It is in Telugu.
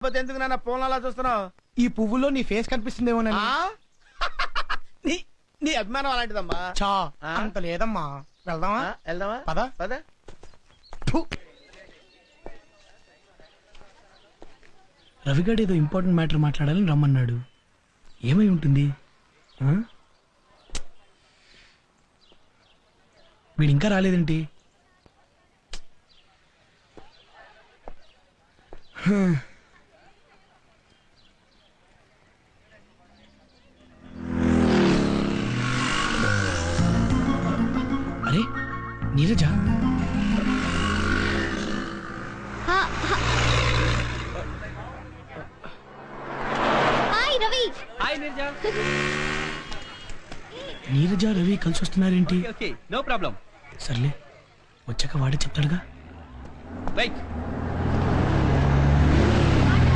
ఎందుకు నాన్న ఫోన్ అలా చూస్తున్నావు? ఈ పువ్వులో నీ ఫేస్ కనిపిస్తుందేమోనని. నీ నీ అభిమానం అలాంటిదమ్మా. చా అంత లేదమ్మా. వెళ్దామా? వెళ్దామా? పద పద. రవిగాడు ఏదో ఇంపార్టెంట్ మ్యాటర్ మాట్లాడాలని రమ్మన్నాడు. ఏమై ఉంటుంది? వీడు ఇంకా రాలేదేంటి? అరే నీరజ, నీరజ రవి కలిసి వస్తున్నారేంటి? No problem. సర్లే, వచ్చాక వాడే చెప్తాడుగా. రైట్.